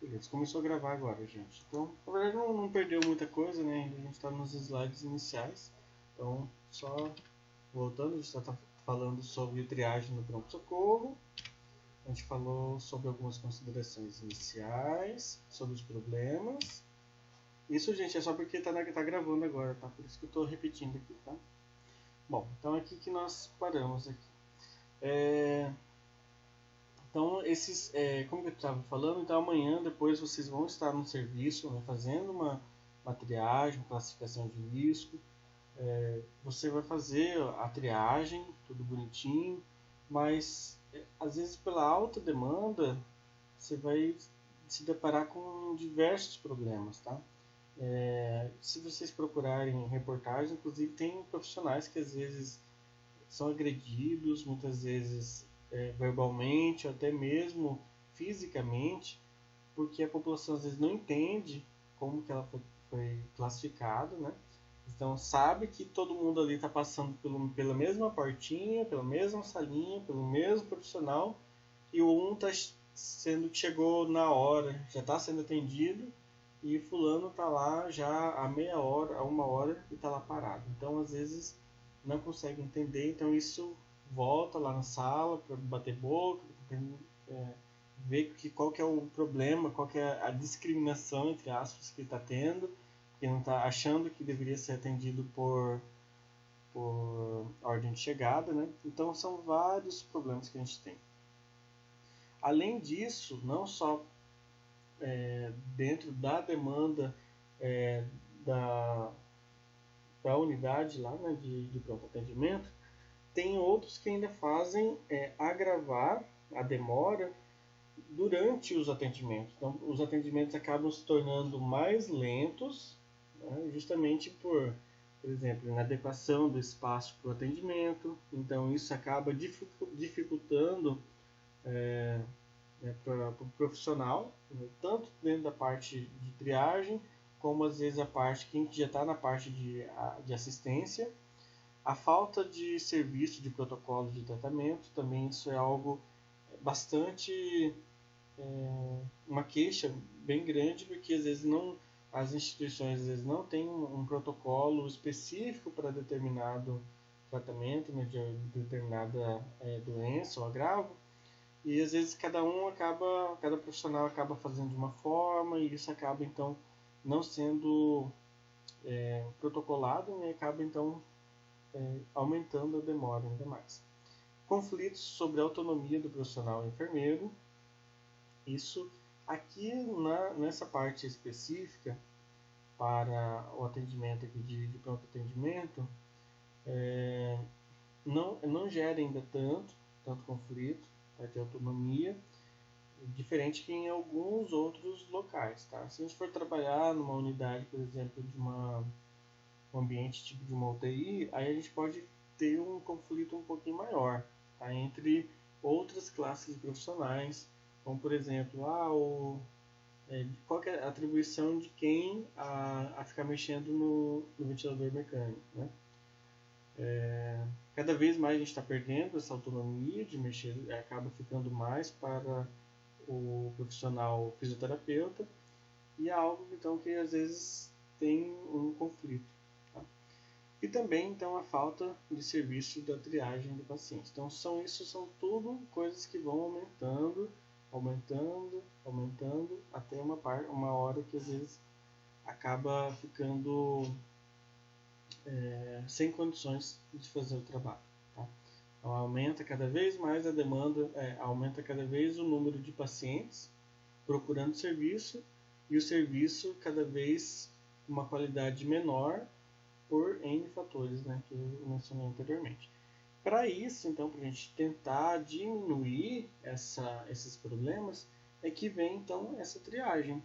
Beleza, começou a gravar agora, gente. Então, na verdade não perdeu muita coisa, né? Ainda a gente está nos slides iniciais. Então, só voltando, a gente está falando sobre triagem no pronto-socorro. A gente falou sobre algumas considerações iniciais, sobre os problemas. Isso, gente, é só porque tá gravando agora, tá? Por isso que eu estou repetindo aqui, tá? Bom, então aqui que nós paramos aqui. Então, como eu estava falando, então amanhã depois vocês vão estar no serviço, né, fazendo uma triagem, uma classificação de risco. Você vai fazer a triagem, tudo bonitinho, mas às vezes pela alta demanda você vai se deparar com diversos problemas, tá? Se vocês procurarem reportagens, inclusive tem profissionais que às vezes são agredidos, muitas vezes verbalmente, ou até mesmo fisicamente, porque a população às vezes não entende como que ela foi classificada, né? Então sabe que todo mundo ali está passando pela mesma portinha, pela mesma salinha, pelo mesmo profissional, e o um está sendo que chegou na hora, já está sendo atendido, e fulano está lá já há meia hora, há uma hora e está lá parado. Então às vezes não consegue entender, então isso volta lá na sala para bater boca, ver qual que é o problema, qual que é a discriminação, entre aspas, que ele está tendo, que não está achando que deveria ser atendido por ordem de chegada, né? Então são vários problemas que a gente tem. Além disso, não só dentro da demanda da, da unidade lá, né, de pronto atendimento, tem outros que ainda fazem agravar a demora durante os atendimentos. Então, os atendimentos acabam se tornando mais lentos, né, justamente por exemplo, inadequação do espaço para o atendimento. Então, isso acaba dificultando para o profissional, né, tanto dentro da parte de triagem, como às vezes a parte, quem já está na parte de assistência. A falta de serviço de protocolo de tratamento, também isso é algo bastante uma queixa bem grande, porque às vezes as instituições às vezes não têm um protocolo específico para determinado tratamento, né, de determinada doença ou agravo, e às vezes cada profissional acaba fazendo de uma forma, e isso acaba então não sendo protocolado, e acaba então aumentando a demora ainda mais. Conflitos sobre a autonomia do profissional enfermeiro. Isso aqui nessa parte específica para o atendimento aqui de pronto atendimento não gera ainda tanto conflito, tá, de autonomia, diferente que em alguns outros locais, tá? Se a gente for trabalhar numa unidade, por exemplo, de um ambiente tipo de uma UTI, aí a gente pode ter um conflito um pouquinho maior, tá, entre outras classes de profissionais, como por exemplo, qual que é a atribuição de quem a ficar mexendo no ventilador mecânico, né? Cada vez mais a gente está perdendo essa autonomia de mexer, acaba ficando mais para o profissional fisioterapeuta, e é algo então que às vezes tem um conflito. Tá? E também então a falta de serviço da triagem do paciente. Então são tudo coisas que vão aumentando até uma hora que às vezes acaba ficando sem condições de fazer o trabalho. Tá? Então aumenta cada vez mais a demanda, aumenta cada vez o número de pacientes procurando serviço, e o serviço cada vez uma qualidade menor por N fatores, né, que eu mencionei anteriormente. Para isso, então, para a gente tentar diminuir esses problemas, é que vem então essa triagem,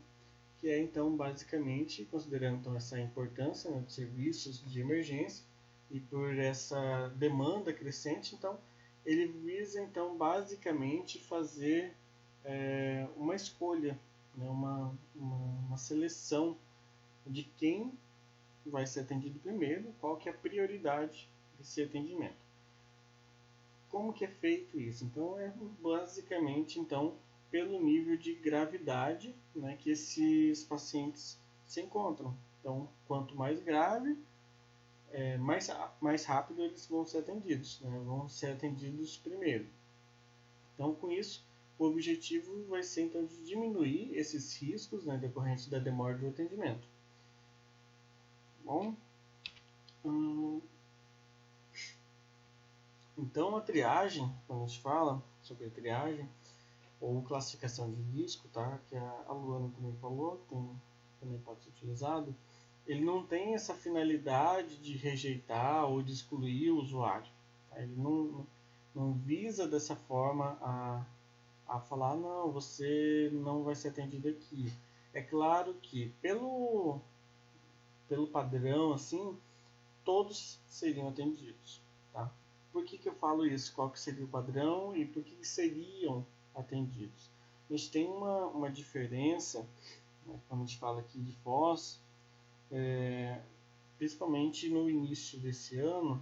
que é então basicamente, considerando então essa importância, né, dos serviços de emergência e por essa demanda crescente, então ele visa então basicamente fazer uma escolha, né, uma seleção de quem vai ser atendido primeiro, qual que é a prioridade desse atendimento. Como que é feito isso? Então é basicamente então pelo nível de gravidade, né, que esses pacientes se encontram. Então, quanto mais grave, mais rápido eles vão ser atendidos, né, vão ser atendidos primeiro. Então, com isso, o objetivo vai ser então de diminuir esses riscos, né, decorrentes da demora do atendimento. Bom, então a triagem, quando a gente fala sobre a triagem ou classificação de risco, tá, que a Luana também falou, também pode ser utilizado, ele não tem essa finalidade de rejeitar ou de excluir o usuário. Tá? Ele não visa dessa forma a falar, não, você não vai ser atendido aqui. É claro que pelo padrão, assim, todos seriam atendidos. Tá? Por que eu falo isso? Qual que seria o padrão e por que seriam atendidos? A gente tem uma diferença, né, quando a gente fala aqui de Foz, principalmente no início desse ano,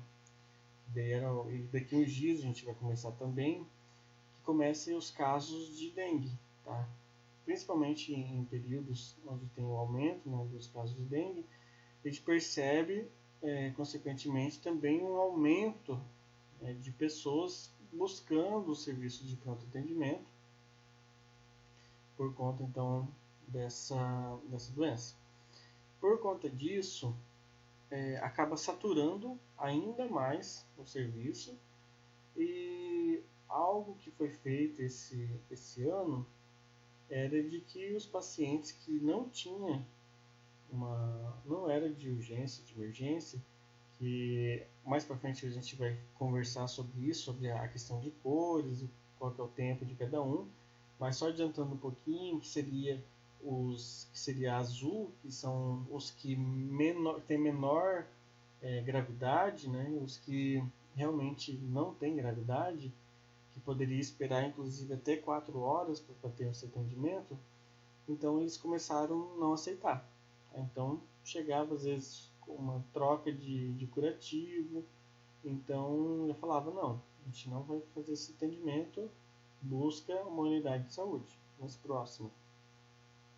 e daqui uns dias a gente vai começar também, que comecem os casos de dengue, tá? Principalmente em períodos onde tem o aumento, né, dos casos de dengue, a gente percebe, consequentemente, também um aumento de pessoas buscando o serviço de pronto atendimento por conta, então, dessa doença. Por conta disso, acaba saturando ainda mais o serviço, e algo que foi feito esse ano era de que os pacientes que não era de urgência, de emergência, que mais para frente a gente vai conversar sobre isso, sobre a questão de cores, qual que é o tempo de cada um, mas só adiantando um pouquinho, que seria azul, que são os que têm menor gravidade, né? Os que realmente não têm gravidade, que poderia esperar inclusive até 4 horas para ter esse atendimento, então eles começaram a não aceitar. Então chegava às vezes com uma troca de curativo, então eu falava, não, a gente não vai fazer esse atendimento, busca uma unidade de saúde mais próxima,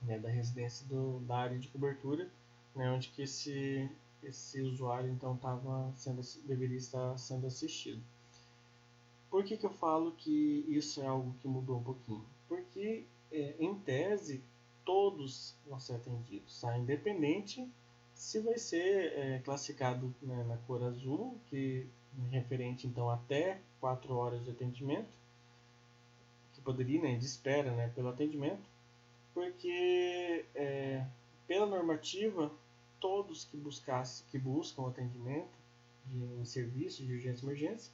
né, da residência da área de cobertura, né, onde que esse usuário então deveria estar sendo assistido. Por que eu falo que isso é algo que mudou um pouquinho? Porque, em tese, todos vão ser atendidos, tá? Independente se vai ser classificado, né, na cor azul, que é referente então até 4 horas de atendimento, que poderia, né, de espera, né, pelo atendimento, porque pela normativa, todos que buscam atendimento em serviço de urgência e emergência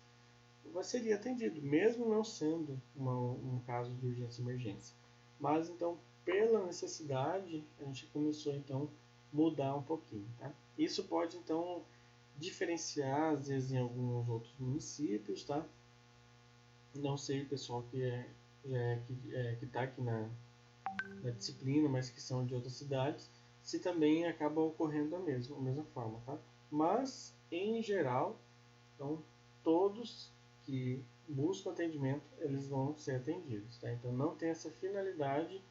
seria atendido, mesmo não sendo um caso de urgência e emergência. Mas então, pela necessidade, a gente começou então a mudar um pouquinho. Tá? Isso pode então diferenciar, às vezes, em alguns outros municípios. Tá? Não sei o pessoal que está aqui na disciplina, mas que são de outras cidades, se também acaba ocorrendo da mesma forma. Tá? Mas, em geral, então, todos que buscam atendimento, eles vão ser atendidos. Tá? Então, não tem essa finalidade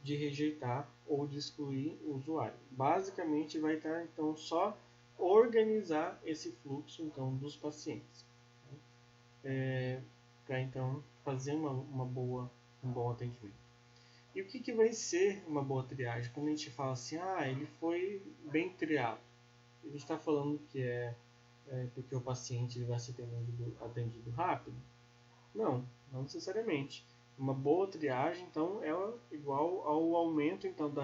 de rejeitar ou de excluir o usuário. Basicamente, vai estar então só organizar esse fluxo então dos pacientes, para então fazer um bom atendimento. E o que vai ser uma boa triagem? Quando a gente fala assim, ele foi bem triado, a gente está falando que porque o paciente ele vai ser atendido rápido? Não necessariamente. Uma boa triagem, então, é igual ao aumento então, da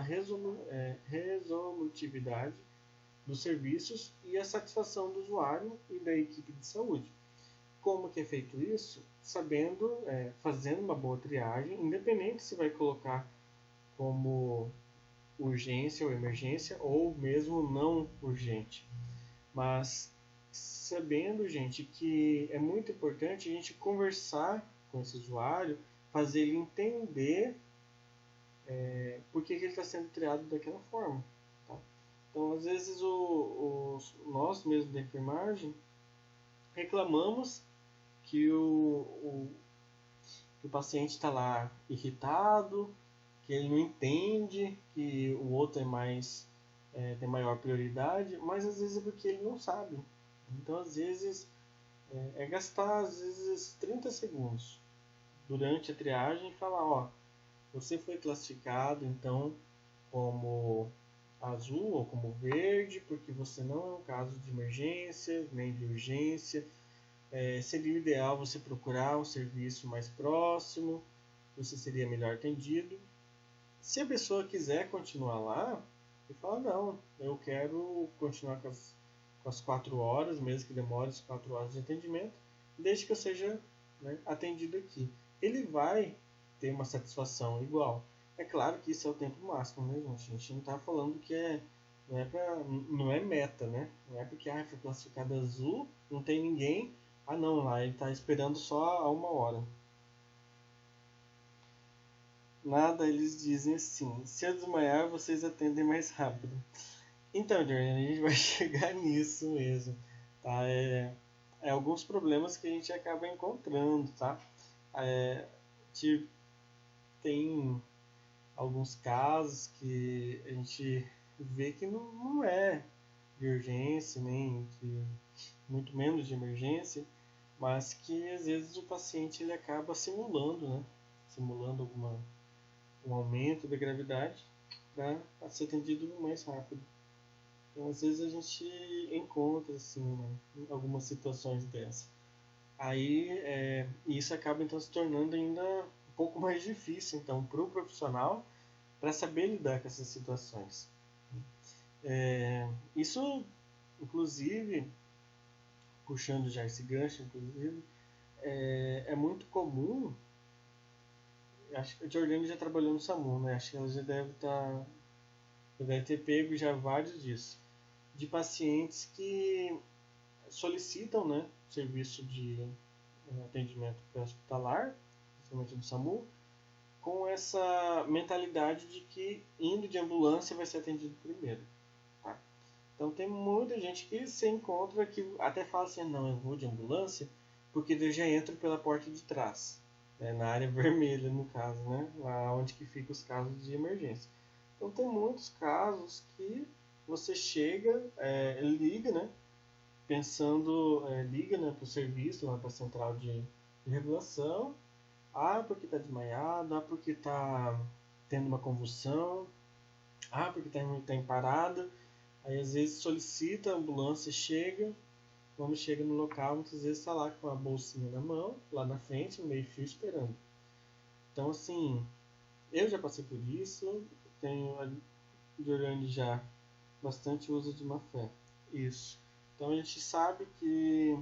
resolutividade dos serviços e a satisfação do usuário e da equipe de saúde. Como que é feito isso? Fazendo uma boa triagem, independente se vai colocar como urgência ou emergência ou mesmo não urgente. Mas sabendo, gente, que é muito importante a gente conversar com esse usuário, fazer ele entender por que ele está sendo triado daquela forma. Tá? Então, às vezes, nós mesmos da enfermagem reclamamos que que o paciente está lá irritado, que ele não entende que o outro tem maior prioridade, mas às vezes é porque ele não sabe. Então, às vezes, é gastar às vezes 30 segundos durante a triagem e falar, ó, você foi classificado então como azul ou como verde, porque você não é um caso de emergência, nem de urgência. Seria o ideal você procurar um serviço mais próximo, você seria melhor atendido. Se a pessoa quiser continuar lá, ele fala, não, eu quero continuar com as 4 horas, mesmo que demore as 4 horas de atendimento, desde que eu seja, né, atendido aqui. Ele vai ter uma satisfação igual. É claro que isso é o tempo máximo, né, gente? A gente não está falando que não é meta, né? Não é porque foi classificado azul, não tem ninguém. Ah, não, lá ele está esperando só a 1 hora. Nada, eles dizem assim, se eu desmaiar, vocês atendem mais rápido. Então, Jordan, a gente vai chegar nisso mesmo, tá? Alguns problemas que a gente acaba encontrando, tá? Tipo, tem alguns casos que a gente vê que não é de urgência, nem de, muito menos de emergência, mas que às vezes o paciente ele acaba simulando, né? Simulando um aumento da gravidade para ser atendido mais rápido. Então, às vezes a gente encontra assim, né, algumas situações dessas. Aí isso acaba então se tornando ainda um pouco mais difícil então para o profissional para saber lidar com essas situações. Isso, inclusive, puxando já esse gancho, inclusive, é muito comum. Acho que a Jordane já trabalhou no SAMU, né? Acho que ela já deve ter pego já vários disso. De pacientes que solicitam, né, serviço de atendimento pré-hospitalar, principalmente do SAMU, com essa mentalidade de que indo de ambulância vai ser atendido primeiro. Tá? Então tem muita gente que se encontra que até fala assim, não, eu vou de ambulância porque eu já entro pela porta de trás, né, na área vermelha no caso, né, lá onde que fica os casos de emergência. Então tem muitos casos que você chega, liga, né, pensando, liga, né, para o serviço, para a central de regulação, porque está desmaiado, porque está tendo uma convulsão, porque está em parada. Aí às vezes solicita a ambulância, chega, quando chega no local, muitas vezes está lá com a bolsinha na mão, lá na frente, no meio fio, esperando. Então assim, eu já passei por isso, tenho a Jorane já bastante uso de má fé. Isso. Então a gente sabe que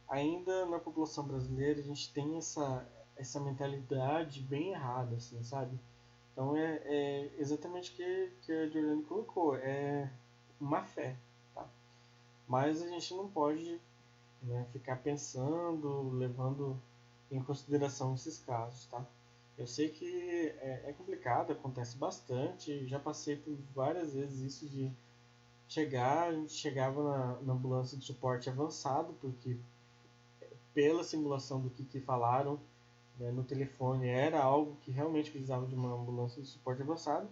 ainda na população brasileira a gente tem essa mentalidade bem errada, assim, sabe? Então é exatamente o que a Jordane colocou, é má fé, tá? Mas a gente não pode, né, ficar pensando, levando em consideração esses casos, tá? Eu sei que é complicado, acontece bastante, já passei por várias vezes isso de a gente chegava na ambulância de suporte avançado, porque pela simulação do que falaram, né, no telefone era algo que realmente precisava de uma ambulância de suporte avançado,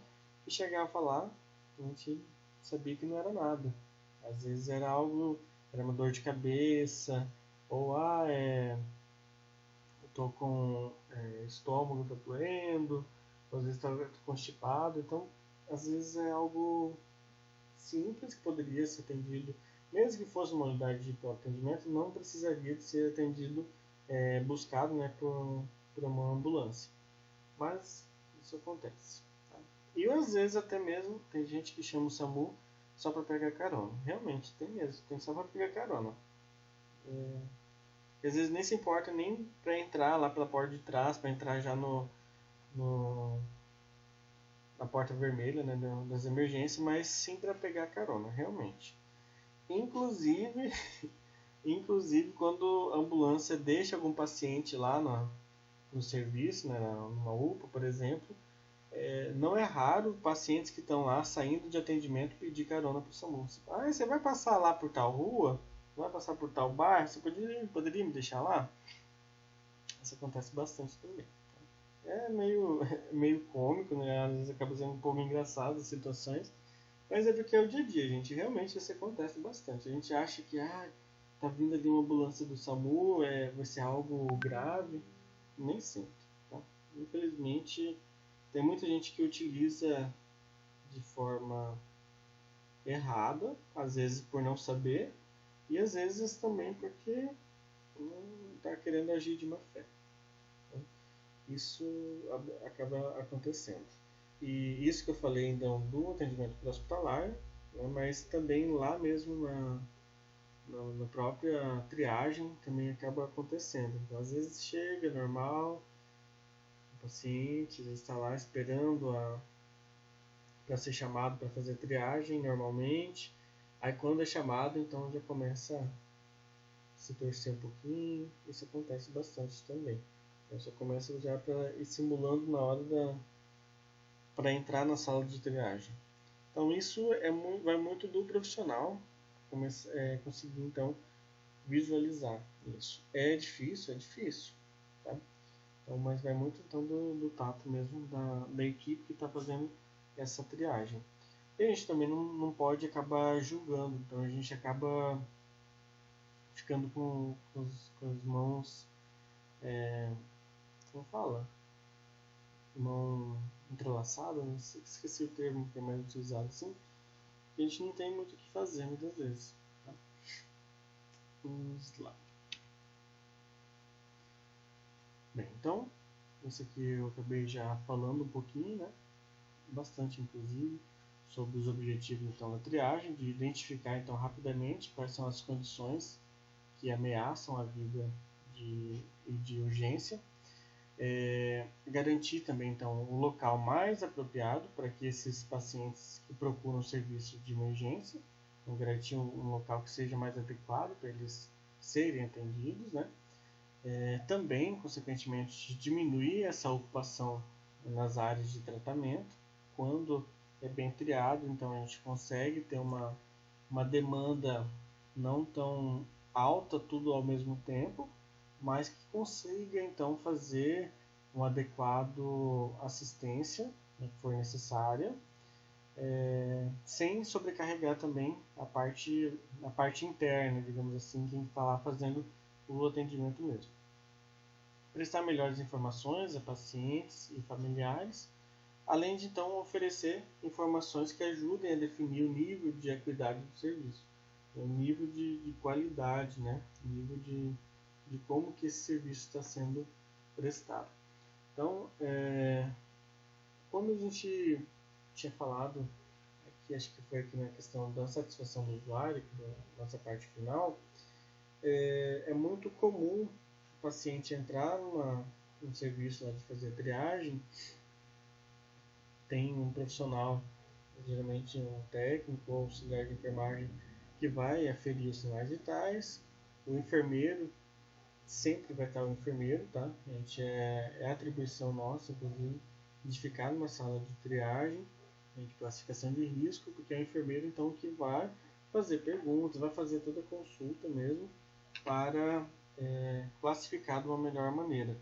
e chegava lá, a gente sabia que não era nada. Às vezes era uma dor de cabeça, ou eu tô com estômago tá doendo, ou às vezes tá constipado, então às vezes é algo simples que poderia ser atendido, mesmo que fosse uma unidade de atendimento, não precisaria de ser atendido, buscado, né, por uma ambulância. Mas isso acontece. Tá? E às vezes até mesmo tem gente que chama o SAMU só para pegar carona. Realmente, tem mesmo, tem só para pegar carona. Às vezes nem se importa nem para entrar lá pela porta de trás, para entrar já no, na porta vermelha, né, das emergências, mas sim para pegar carona, realmente. Inclusive, inclusive quando a ambulância deixa algum paciente lá no serviço, né, numa UPA, por exemplo, não é raro pacientes que estão lá saindo de atendimento pedir carona para o SAMU. Você vai passar lá por tal rua? Vai passar por tal bairro? Você poderia me deixar lá? Isso acontece bastante também. É meio cômico, né? Às vezes acaba sendo um pouco engraçado as situações, mas é porque é o dia a dia, gente. Realmente isso acontece bastante. A gente acha que tá vindo ali uma ambulância do SAMU, vai ser algo grave. Nem sempre, tá? Infelizmente, tem muita gente que utiliza de forma errada, às vezes por não saber, e às vezes também porque não está querendo agir de má fé. Tá? Isso acaba acontecendo. E isso que eu falei então do atendimento pré-hospitalar, né, mas também lá mesmo na própria triagem também acaba acontecendo. Então, às vezes chega normal, o paciente está lá esperando para ser chamado para fazer triagem normalmente. Aí quando é chamado, então já começa a se torcer um pouquinho. Isso acontece bastante também. Então só começa já para ir simulando na hora para entrar na sala de triagem. Então isso vai muito do profissional conseguir então visualizar isso. É difícil, tá? Então, mas vai muito então do tato mesmo da equipe que está fazendo essa triagem. E a gente também não pode acabar julgando, então a gente acaba ficando com as mãos, como fala? Mão entrelaçada, né? Esqueci o termo que é mais utilizado assim. A gente não tem muito o que fazer muitas vezes. Tá? Vamos lá. Bem, então, isso aqui eu acabei já falando um pouquinho, né? Bastante inclusive, sobre os objetivos então da triagem, de identificar então rapidamente quais são as condições que ameaçam a vida de urgência, garantir também então o local mais apropriado para que esses pacientes que procuram serviço de emergência, então, garantir um local que seja mais adequado para eles serem atendidos, né? Também, consequentemente, diminuir essa ocupação nas áreas de tratamento. Quando é bem triado, então a gente consegue ter uma demanda não tão alta tudo ao mesmo tempo, mas que consiga então fazer uma adequada assistência, né, que for necessária, sem sobrecarregar também a parte interna, digamos assim, quem está lá fazendo o atendimento mesmo. Prestar melhores informações a pacientes e familiares, além de então oferecer informações que ajudem a definir o nível de equidade do serviço, o nível de qualidade, né? O nível de como que esse serviço está sendo prestado. Então, como a gente tinha falado, aqui, acho que foi aqui na questão da satisfação do usuário, da nossa parte final, é muito comum o paciente entrar num serviço lá de fazer triagem, tem um profissional, geralmente um técnico ou auxiliar de enfermagem, que vai aferir os sinais vitais. O enfermeiro, sempre vai estar o enfermeiro, tá? A gente é atribuição nossa, inclusive, de ficar numa sala de triagem, de classificação de risco, porque é o enfermeiro, então, que vai fazer perguntas, vai fazer toda a consulta mesmo, para classificar de uma melhor maneira.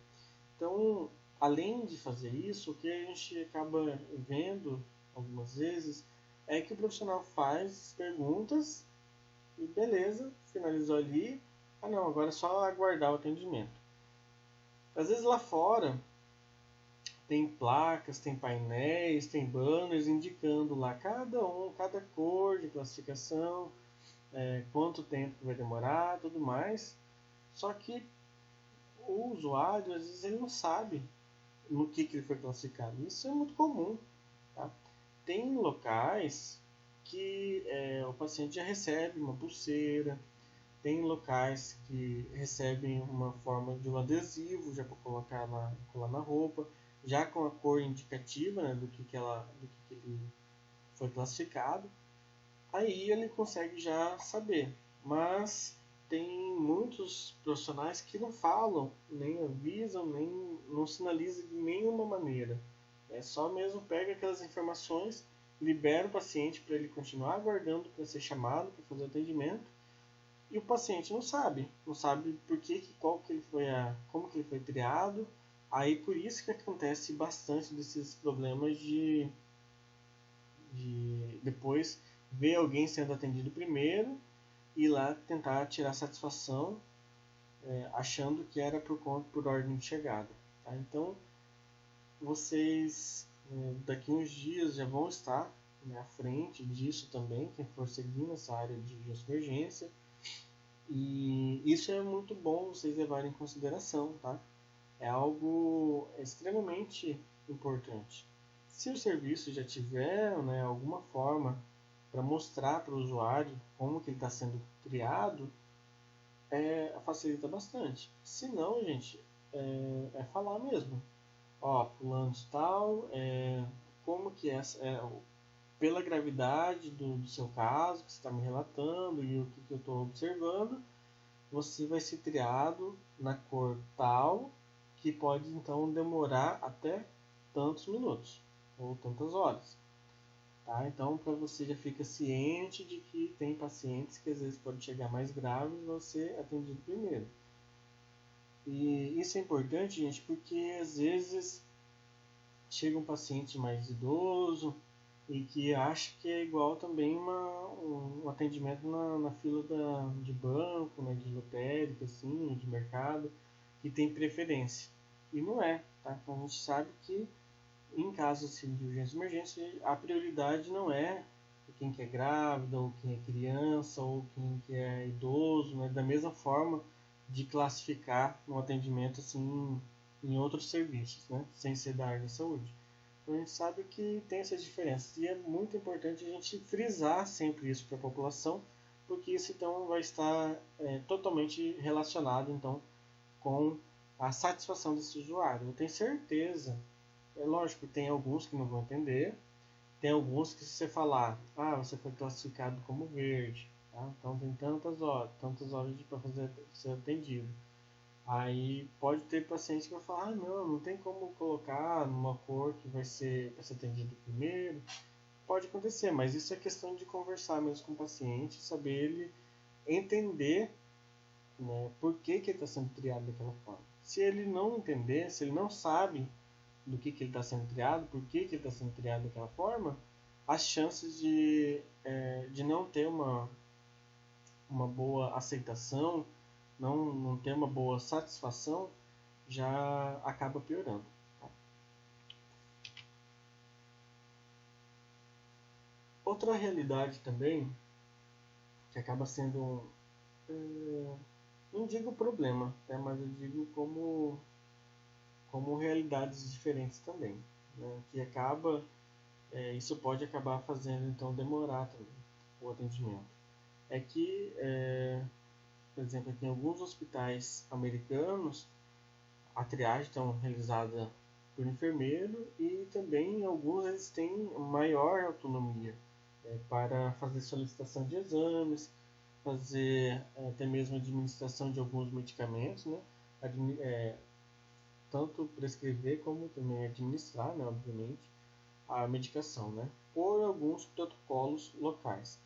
Então, além de fazer isso, o que a gente acaba vendo algumas vezes é que o profissional faz perguntas e beleza, finalizou ali. Ah não, agora é só aguardar o atendimento. Às vezes lá fora tem placas, tem painéis, tem banners indicando lá cada cor de classificação, quanto tempo vai demorar, tudo mais. Só que o usuário, às vezes, ele não sabe no que ele foi classificado. Isso é muito comum. Tá? Tem locais que o paciente já recebe uma pulseira, tem locais que recebem uma forma de um adesivo já para colar na roupa, já com a cor indicativa, né, do que ele foi classificado. Aí ele consegue já saber. Mas tem muitos profissionais que não falam, nem avisam, nem não sinalizam de nenhuma maneira. É só mesmo pega aquelas informações, libera o paciente para ele continuar aguardando para ser chamado para fazer o atendimento E o paciente não sabe por que, qual que ele foi como que ele foi triado. Aí por isso que acontece bastante desses problemas de depois ver alguém sendo atendido primeiro e ir lá tentar tirar satisfação, achando que era por ordem de chegada. Tá? Então vocês daqui uns dias já vão estar, né, à frente disso também, quem for seguir nessa área de emergência. E isso é muito bom vocês levarem em consideração, tá? É algo extremamente importante. Se o serviço já tiver, né, alguma forma para mostrar para o usuário como que ele está sendo triado, facilita bastante. Se não, gente, falar mesmo. Ó, fulano de tal, como que pela gravidade do seu caso, que você está me relatando e o que eu estou observando, você vai ser triado na cor tal, que pode então demorar até tantos minutos ou tantas horas. Tá? Então, para você já fica ciente de que tem pacientes que às vezes podem chegar mais graves e você atendido primeiro. E isso é importante, gente, porque às vezes chega um paciente mais idoso e que acha que é igual também um atendimento na fila de banco, né, de lotérica, assim, de mercado, que tem preferência. E não é, tá? Então a gente sabe que em casos assim, de urgência e emergência, a prioridade não é quem que é grávida, ou quem é criança, ou quem que é idoso, né? Da mesma forma de classificar no atendimento assim em outros serviços, né? Sem ser da área da saúde. Então a gente sabe que tem essas diferenças e é muito importante a gente frisar sempre isso para a população, porque isso então vai estar totalmente relacionado então com a satisfação desse usuário. Eu tenho certeza, é lógico, tem alguns que não vão entender, tem alguns que se você falar, você foi classificado como verde, tá? Então tem tantas horas para fazer ser atendido. Aí pode ter paciente que vai falar, não tem como colocar numa cor que vai ser atendido primeiro. Pode acontecer, mas isso é questão de conversar mesmo com o paciente, saber ele entender, né, por que ele está sendo triado daquela forma. Se ele não entender, se ele não sabe do que ele está sendo triado, por que ele está sendo triado daquela forma, as chances de não ter uma boa aceitação, não ter uma boa satisfação, já acaba piorando. Tá? Outra realidade também, que acaba sendo, não digo problema, né, mas eu digo como realidades diferentes também, né, que isso pode acabar fazendo então demorar também o atendimento. É que, por exemplo, aqui em alguns hospitais americanos, a triagem é realizada por enfermeiro e também alguns eles têm maior autonomia para fazer solicitação de exames, fazer até mesmo administração de alguns medicamentos, né? Tanto prescrever como também administrar, né, obviamente, a medicação, né? Por alguns protocolos locais.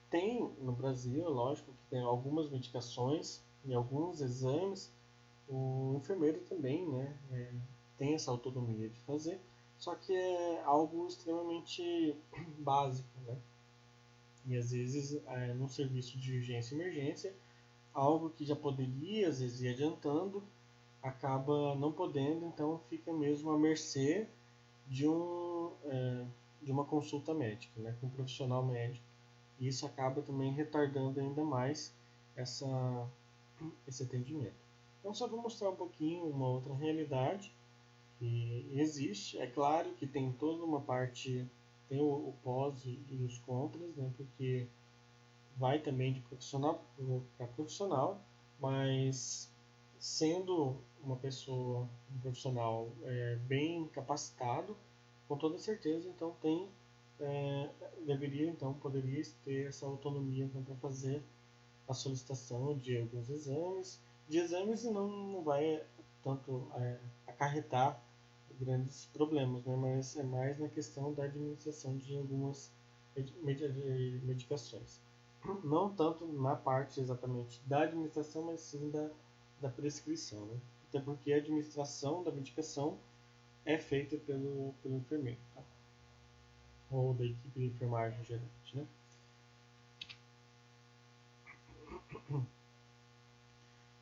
Tem no Brasil, lógico, que tem algumas medicações e alguns exames, o enfermeiro também, né, tem essa autonomia de fazer, só que é algo extremamente básico, né? E às vezes, num serviço de urgência e emergência, algo que já poderia, às vezes, ir adiantando, acaba não podendo, então fica mesmo à mercê de, de uma consulta médica, né, com um profissional médico. E isso acaba também retardando ainda mais esse atendimento. Então, só para mostrar um pouquinho uma outra realidade que existe. É claro que tem toda uma parte, tem o pós e os contras, né, porque vai também de profissional para profissional, mas sendo uma pessoa, um profissional bem capacitado, com toda certeza, então poderia ter essa autonomia então, para fazer a solicitação de alguns exames e não vai tanto acarretar grandes problemas, né? Mas é mais na questão da administração de algumas medicações. não tanto na parte exatamente da administração, mas sim da prescrição, né? Até porque a administração da medicação é feita pelo enfermeiro, tá? Ou da equipe de enfermagem geralmente, né?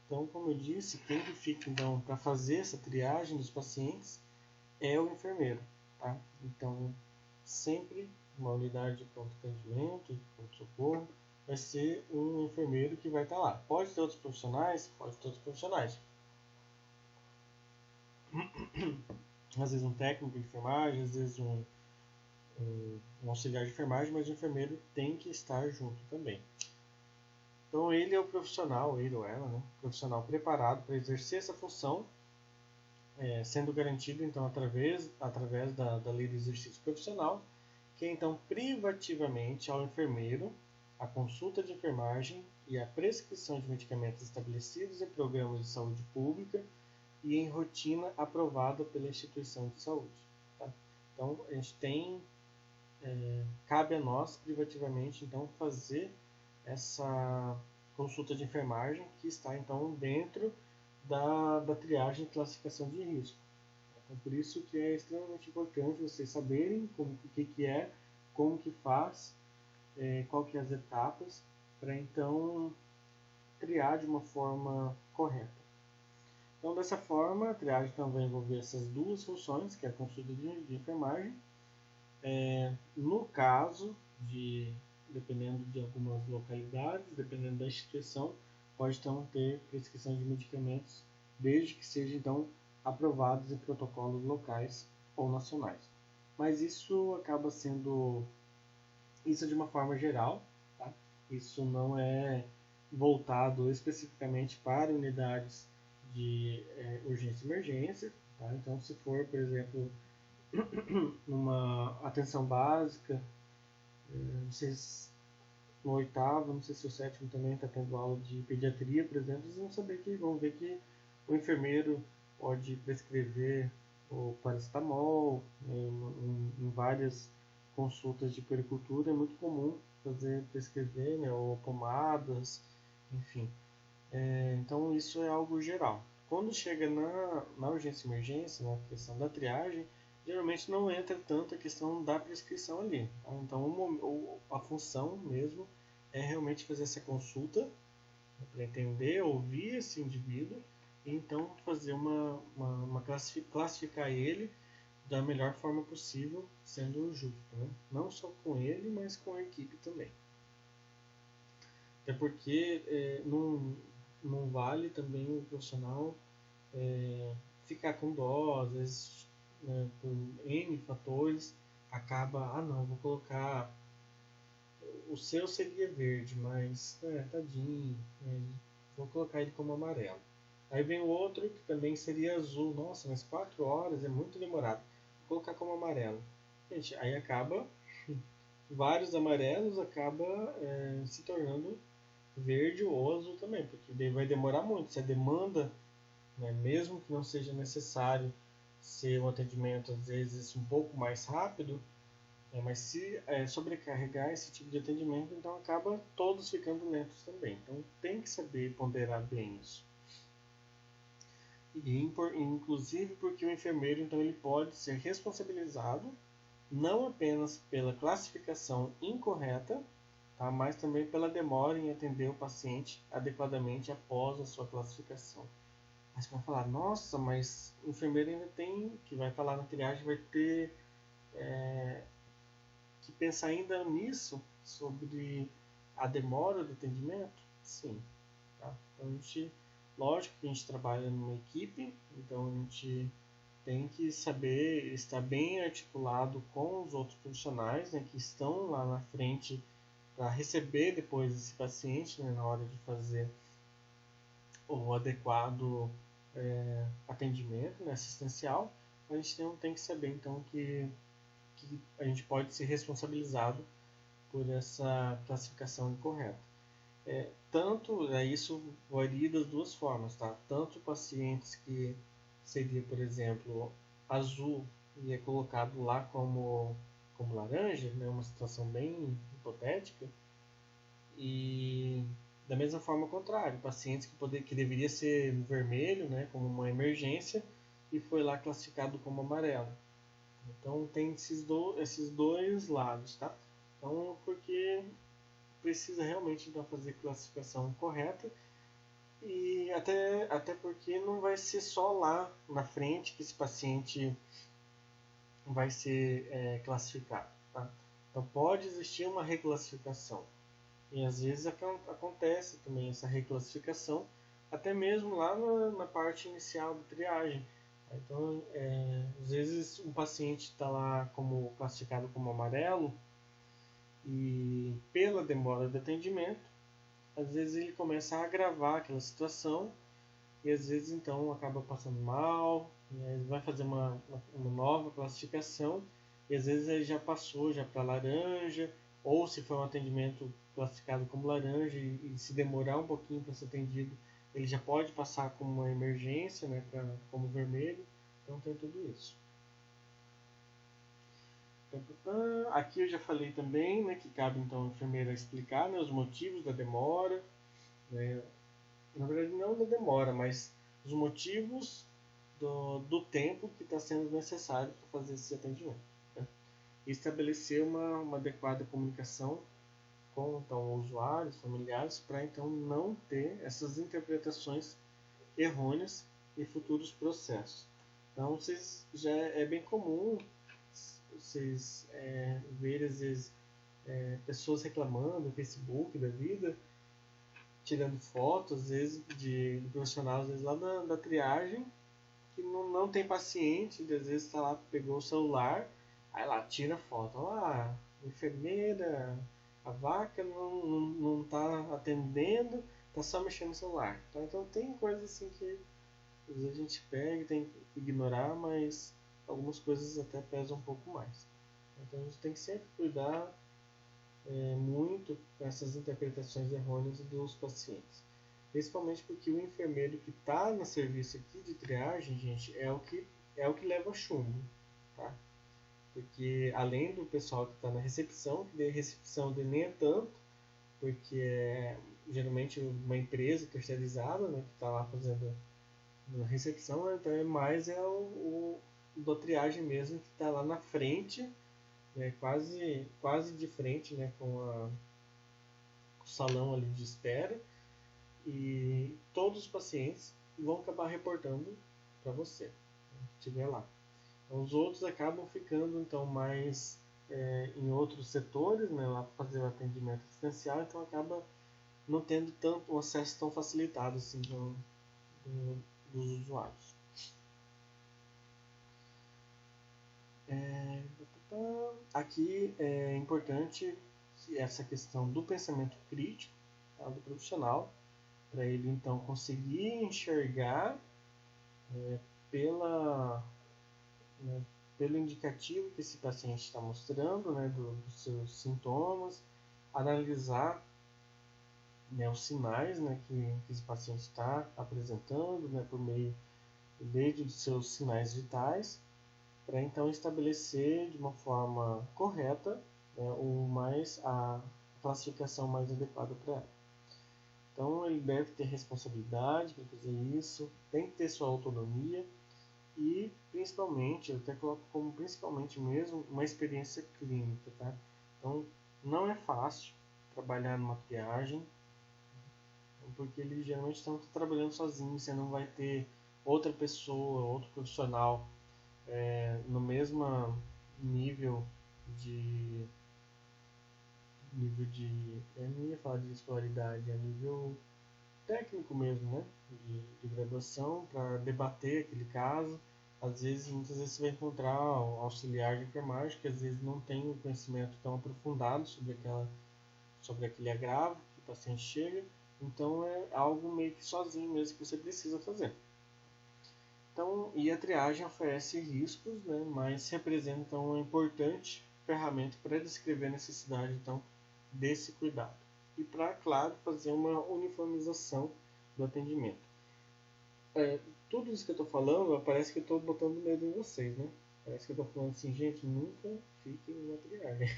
Então, como eu disse, quem que fica então para fazer essa triagem dos pacientes é o enfermeiro, tá? Então, sempre uma unidade de pronto atendimento, de pronto-socorro, vai ser um enfermeiro que vai estar lá. Pode ter outros profissionais? Pode ter outros profissionais. Às vezes um técnico de enfermagem, às vezes um auxiliar de enfermagem, mas o enfermeiro tem que estar junto também. Então ele é o profissional, ele ou ela, né? Profissional preparado para exercer essa função, sendo garantido então através da lei do exercício profissional, que é então privativamente ao enfermeiro a consulta de enfermagem e a prescrição de medicamentos estabelecidos em programas de saúde pública e em rotina aprovada pela instituição de saúde. Tá? Então a gente cabe a nós privativamente então fazer essa consulta de enfermagem que está então dentro da triagem e classificação de risco. Então, por isso que é extremamente importante vocês saberem o que é, como que faz, qual que é as etapas, para então triar de uma forma correta. Então, dessa forma, a triagem então, vai envolver essas duas funções, que é a consulta de enfermagem. No caso dependendo de algumas localidades, dependendo da instituição, pode então ter prescrição de medicamentos, desde que sejam então aprovados em protocolos locais ou nacionais. Mas isso acaba sendo isso de uma forma geral, tá? Isso não é voltado especificamente para unidades de urgência e emergência, tá? Então, se for, por exemplo, numa atenção básica, não sei se no oitavo, não sei se o sétimo também está tendo aula de pediatria, por exemplo, eles vão ver que o enfermeiro pode prescrever o paracetamol, em várias consultas de puericultura é muito comum prescrever, né, ou pomadas, enfim. Então isso é algo geral. Quando chega na urgência e emergência, na questão da triagem, geralmente não entra tanto a questão da prescrição ali. Tá? Então a função mesmo é realmente fazer essa consulta, né, para entender, ouvir esse indivíduo e então fazer classificar ele da melhor forma possível, sendo justo, né? Não só com ele, mas com a equipe também. Até porque não vale também o profissional ficar com dó, às vezes, né, por N fatores, acaba, não, vou colocar, o seu seria verde, mas, tadinho, né, vou colocar ele como amarelo. Aí vem o outro que também seria azul, nossa, mas 4 horas é muito demorado, vou colocar como amarelo. Gente, aí acaba, vários amarelos acaba se tornando verde ou azul também, porque daí vai demorar muito. Se a demanda, né, mesmo que não seja necessário ser um atendimento às vezes um pouco mais rápido, mas se sobrecarregar esse tipo de atendimento, então acaba todos ficando lentos também. Então tem que saber ponderar bem isso. E inclusive porque o enfermeiro então ele pode ser responsabilizado não apenas pela classificação incorreta, tá? Mas também pela demora em atender o paciente adequadamente após a sua classificação. Aí você vai falar, nossa, mas o enfermeiro ainda tem, que vai estar lá na triagem, vai ter que pensar ainda nisso, sobre a demora do atendimento? Sim. Tá? Então, lógico que a gente trabalha numa equipe, então a gente tem que saber estar bem articulado com os outros profissionais, né, que estão lá na frente para receber depois esse paciente, né, na hora de fazer o adequado atendimento, né, assistencial. A gente tem que saber então que a gente pode ser responsabilizado por essa classificação incorreta. Isso varia das duas formas, tá? Tanto pacientes que seria, por exemplo, azul e é colocado lá como laranja, né, uma situação bem hipotética, E da mesma forma, ao contrário, pacientes que deveria ser vermelho, né, como uma emergência, e foi lá classificado como amarelo. Então tem esses dois lados, tá? Então, porque precisa realmente então, fazer classificação correta e até porque não vai ser só lá na frente que esse paciente vai ser classificado, tá? Então pode existir uma reclassificação e às vezes acontece também essa reclassificação até mesmo lá na parte inicial da triagem. Então, às vezes um paciente está lá como classificado como amarelo e pela demora de atendimento, às vezes ele começa a agravar aquela situação e às vezes então acaba passando mal, ele vai fazer uma nova classificação e às vezes ele já passou já para laranja, ou se for um atendimento classificado como laranja e se demorar um pouquinho para ser atendido, ele já pode passar como uma emergência, né, como vermelho. Então tem tudo isso. Aqui eu já falei também, né, que cabe então a enfermeira explicar, né, os motivos da demora, né, na verdade não da demora, mas os motivos do tempo que está sendo necessário para fazer esse atendimento. Né? E estabelecer uma adequada comunicação com então, usuários, familiares, para então não ter essas interpretações errôneas em futuros processos. Então, já é bem comum vocês verem, às vezes, pessoas reclamando no Facebook da vida, tirando fotos, às vezes, de profissionais, às vezes, lá da triagem, que não tem paciente, às vezes está lá, pegou o celular, aí lá tira foto, olha lá, enfermeira, a vaca não tá atendendo, tá só mexendo no celular. Então tem coisas assim que às vezes a gente pega e tem que ignorar, mas algumas coisas até pesam um pouco mais. Então a gente tem que sempre cuidar muito com essas interpretações errôneas dos pacientes. Principalmente porque o enfermeiro que está no serviço aqui de triagem, gente, é o que leva chumbo, tá? Porque além do pessoal que está na recepção, que de recepção de nem é tanto, porque é geralmente uma empresa terceirizada, né, que está lá fazendo a recepção, então o da triagem mesmo, que está lá na frente, né, quase de frente, né, com o salão ali de espera, e todos os pacientes vão acabar reportando para você, se estiver lá. Então, os outros acabam ficando então mais em outros setores, né, lá para fazer o atendimento assistencial, então acaba não tendo tanto um acesso tão facilitado assim dos usuários. Aqui é importante essa questão do pensamento crítico, tá, do profissional, para ele então conseguir enxergar pela, né, pelo indicativo que esse paciente está mostrando, né, dos seus sintomas, analisar, né, os sinais, né, que esse paciente está apresentando, né, por meio dos seus sinais vitais, para então estabelecer de uma forma correta, né, a classificação mais adequada para ela. Então ele deve ter responsabilidade para fazer isso, tem que ter sua autonomia e principalmente, eu até coloco como principalmente mesmo, uma experiência clínica, tá? Então não é fácil trabalhar numa triagem, porque eles geralmente estão trabalhando sozinhos, você não vai ter outra pessoa, outro profissional no mesmo nível de eu não ia falar de escolaridade, é nível técnico mesmo, né? De graduação para debater aquele caso. Muitas vezes você vai encontrar um auxiliar de enfermagem que às vezes não tem um conhecimento tão aprofundado sobre aquele agravo que o paciente chega. Então é algo meio que sozinho mesmo que você precisa fazer. Então, e a triagem oferece riscos, né, mas representa então uma importante ferramenta para descrever a necessidade então desse cuidado e para, claro, fazer uma uniformização do atendimento. Tudo isso que eu estou falando, parece que eu estou botando medo em vocês, né? Parece que eu estou falando assim, gente, nunca fiquem na triagem.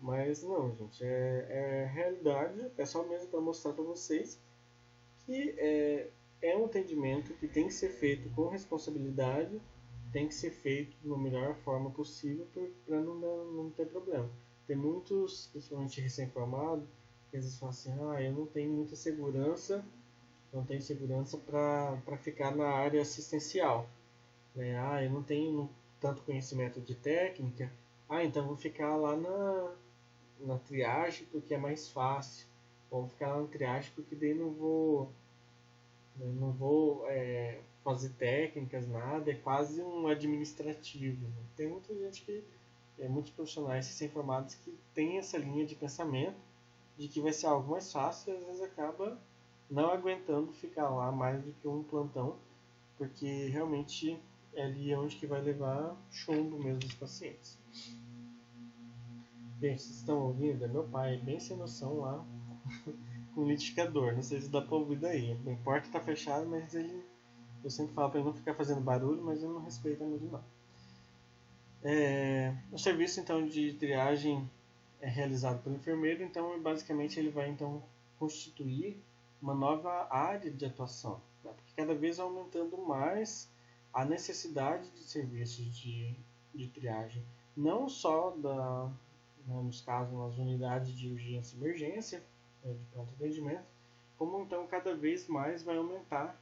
Mas não, gente, é realidade, é só mesmo para mostrar para vocês que é um atendimento que tem que ser feito com responsabilidade, tem que ser feito da melhor forma possível para não ter problema. Tem muitos, principalmente recém-formados, que às vezes falam assim, eu não tenho muita segurança, não tenho segurança para ficar na área assistencial. Né? Eu não tenho tanto conhecimento de técnica, então vou ficar lá na triagem porque é mais fácil. Ou vou ficar lá na triagem porque daí não vou fazer técnicas, nada, é quase um administrativo. Né? Tem muita gente muitos profissionais recém-formados que tem essa linha de pensamento de que vai ser algo mais fácil e às vezes acaba não aguentando ficar lá mais do que um plantão, porque realmente é ali onde que vai levar chumbo mesmo os pacientes. Bem, vocês estão ouvindo? É meu pai, bem sem noção lá, com o liquidificador. Não sei se dá pra ouvir daí. A porta tá fechada, mas eu sempre falo para ele não ficar fazendo barulho, mas ele não respeita muito não. O serviço então de triagem é realizado pelo enfermeiro, então basicamente ele vai então constituir uma nova área de atuação, né? Porque cada vez aumentando mais a necessidade de serviços de triagem, não só nos casos nas unidades de urgência e emergência, de pronto atendimento, como então cada vez mais vai aumentar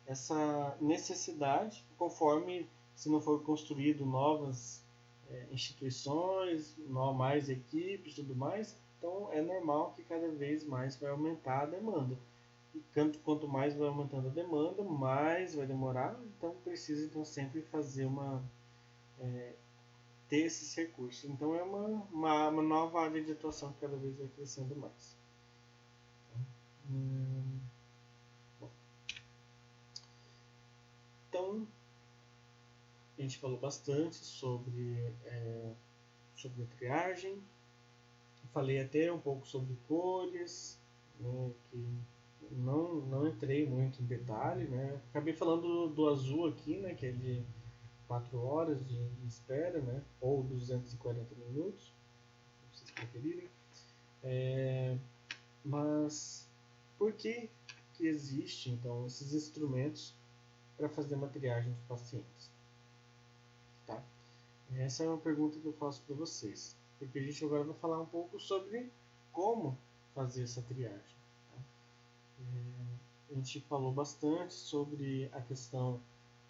essa necessidade conforme se não for construído novas instituições, mais equipes e tudo mais, então é normal que cada vez mais vai aumentar a demanda. E quanto mais vai aumentando a demanda, mais vai demorar, então precisa então sempre fazer ter esses recursos. Então é uma nova área de atuação que cada vez vai crescendo mais. Bom. Então a gente falou bastante sobre a triagem. Falei até um pouco sobre cores, né, que não entrei muito em detalhe, né. Acabei falando do azul aqui, né, que é de 4 horas de espera, né, ou 240 minutos, se vocês preferirem. Mas por que existem então esses instrumentos para fazer uma triagem de pacientes? Tá? Essa é uma pergunta que eu faço para vocês, porque a gente agora vai falar um pouco sobre como fazer essa triagem. Tá? A gente falou bastante sobre a questão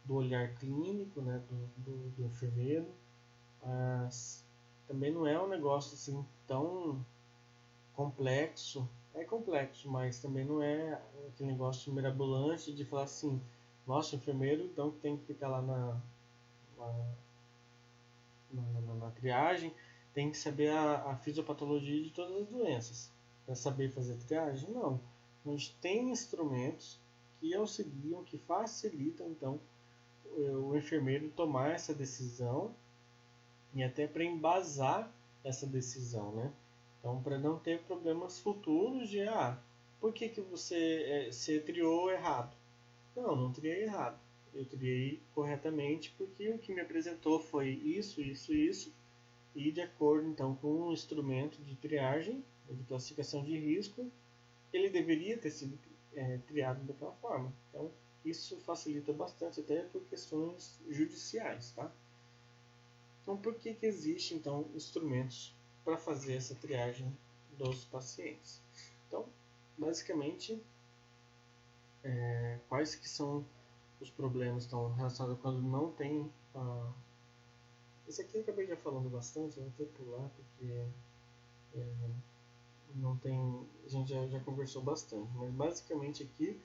do olhar clínico, né, do enfermeiro, mas também não é um negócio assim tão complexo. É complexo, mas também não é aquele negócio mirabolante de falar assim, nossa, o enfermeiro então tem que ficar lá na triagem, tem que saber a fisiopatologia de todas as doenças para saber fazer triagem. Não. A gente tem instrumentos que auxiliam, que facilitam então o enfermeiro tomar essa decisão e até para embasar essa decisão, né? Então, para não ter problemas futuros de por que você triou errado? Não triei errado. Eu triei corretamente porque o que me apresentou foi isso, isso, isso, e de acordo então com o instrumento de triagem, de classificação de risco, ele deveria ter sido triado daquela forma. Então, isso facilita bastante até por questões judiciais, tá? Então, por que existem então instrumentos para fazer essa triagem dos pacientes? Então, basicamente, quais que são os problemas estão relacionados quando não tem esse aqui eu acabei já falando bastante, eu vou ter que pular porque não tem, a gente já conversou bastante, mas basicamente aqui,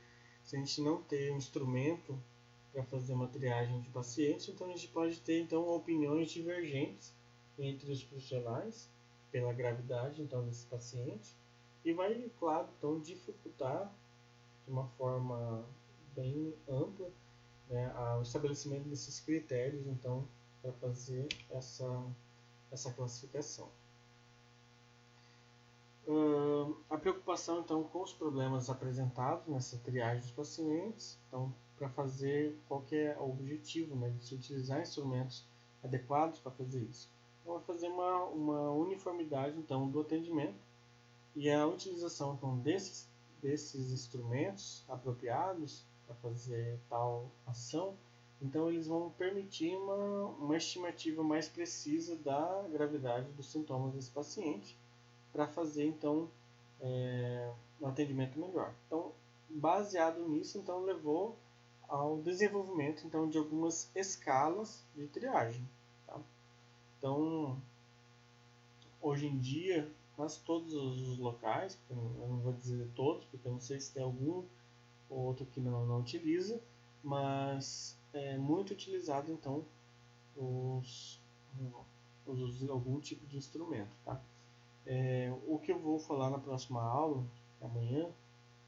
se a gente não tem um instrumento para fazer uma triagem de pacientes, então a gente pode ter então opiniões divergentes entre os profissionais pela gravidade então desse paciente e vai, claro, então dificultar de uma forma bem ampla, né, o estabelecimento desses critérios então para fazer essa classificação. A preocupação então com os problemas apresentados nessa triagem dos pacientes, então para fazer qual que é o objetivo, né, de se utilizar instrumentos adequados para fazer isso. Então, vai fazer uma uniformidade então, do atendimento e a utilização então, desses instrumentos apropriados para fazer tal ação. Então, eles vão permitir uma estimativa mais precisa da gravidade dos sintomas desse paciente para fazer então um atendimento melhor. Então, baseado nisso, então levou ao desenvolvimento então de algumas escalas de triagem. Tá? Então, hoje em dia, quase todos os locais, eu não vou dizer todos, porque eu não sei se tem algum ou outro que não utiliza, mas é muito utilizado então algum tipo de instrumento. Tá? O que eu vou falar na próxima aula, amanhã,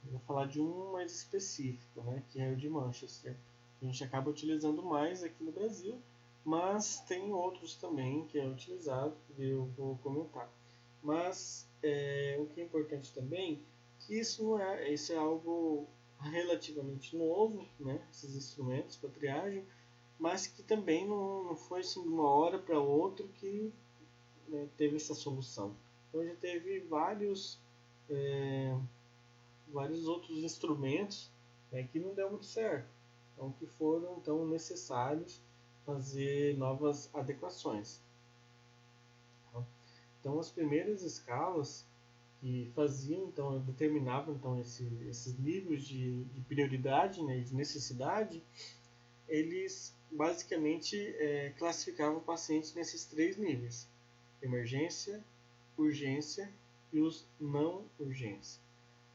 eu vou falar de um mais específico, né, que é o de Manchester. A gente acaba utilizando mais aqui no Brasil, mas tem outros também que é utilizado e eu vou comentar. Mas o que é importante também que isso é algo relativamente novo, né, esses instrumentos para triagem, mas que também não foi assim, de uma hora para outra que teve essa solução. Então já teve vários outros instrumentos que não deu muito certo, então que foram então necessários fazer novas adequações. Então as primeiras escalas que faziam então determinavam então esses níveis de prioridade, né, de necessidade, eles basicamente classificavam o paciente nesses 3 níveis: emergência, urgência e os não urgência.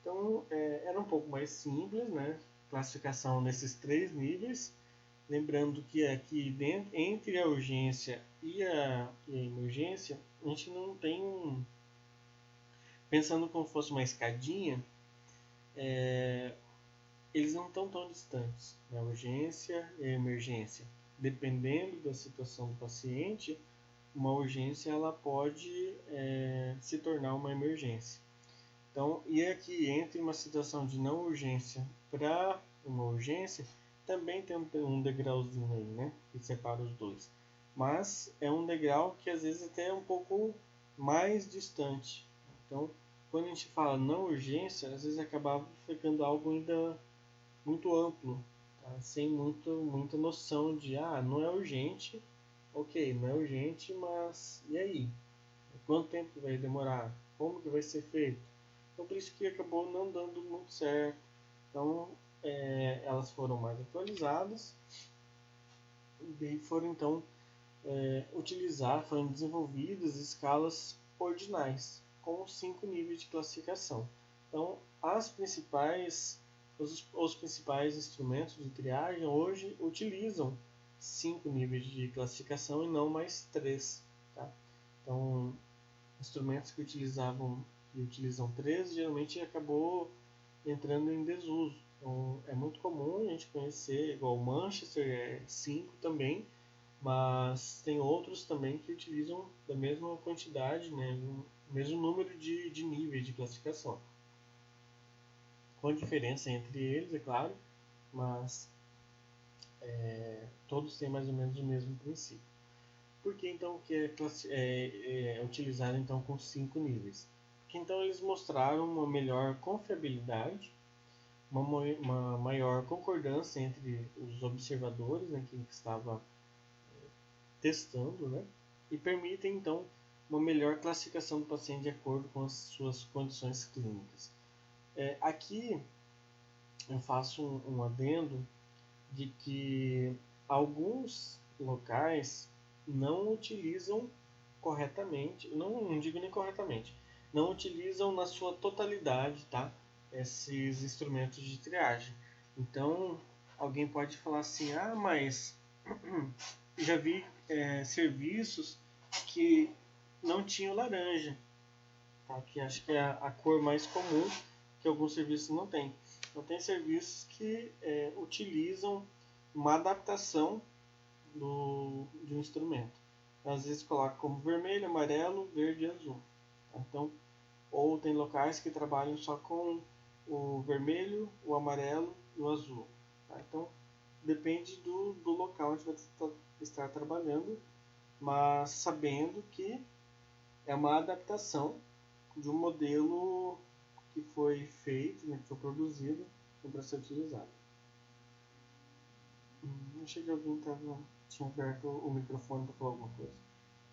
Então era um pouco mais simples, né? Classificação nesses 3 níveis. Lembrando que aqui entre a urgência e a emergência, a gente não tem pensando como fosse uma escadinha, eles não estão tão distantes, a urgência e a emergência. Dependendo da situação do paciente, uma urgência ela pode se tornar uma emergência. Então, e aqui entre uma situação de não urgência para uma urgência, também tem um degrauzinho aí, né, que separa os dois. Mas é um degrau que às vezes até é um pouco mais distante. Então, quando a gente fala não urgência, às vezes acabava ficando algo ainda muito amplo, tá? Sem muita noção de, não é urgente, ok, não é urgente, mas e aí? Quanto tempo vai demorar? Como que vai ser feito? Então, por isso que acabou não dando muito certo. Então, elas foram mais atualizadas e foram então foram desenvolvidas escalas ordinais com 5 níveis de classificação. Então, os principais instrumentos de triagem hoje utilizam 5 níveis de classificação e não mais 3. Tá? Então, instrumentos que utilizam 3 geralmente acabou entrando em desuso. Então, é muito comum a gente conhecer, igual o Manchester, 5 também, mas tem outros também que utilizam da mesma quantidade, né, o mesmo número de níveis de classificação. Com diferença entre eles, é claro, mas todos têm mais ou menos o mesmo princípio. Por que então que é utilizado então com 5 níveis? Porque então eles mostraram uma melhor confiabilidade, uma maior concordância entre os observadores, né, que estava testando, né, e permitem então uma melhor classificação do paciente de acordo com as suas condições clínicas. Aqui eu faço um adendo de que alguns locais não utilizam corretamente, não digo nem corretamente, não utilizam na sua totalidade, tá, esses instrumentos de triagem. Então, alguém pode falar assim, mas já vi serviços que não tinham laranja, tá? Que acho que é a cor mais comum que alguns serviços não têm. Então, tem serviços que utilizam uma adaptação de um instrumento. Às vezes coloca como vermelho, amarelo, verde e azul. Tá? Então, ou tem locais que trabalham só com o vermelho, o amarelo e o azul. Tá? Então, depende do local onde você vai estar trabalhando mas sabendo que é uma adaptação de um modelo que foi feito, né, que foi produzido para ser utilizado. Achei que alguém tinha aberto o microfone para falar alguma coisa,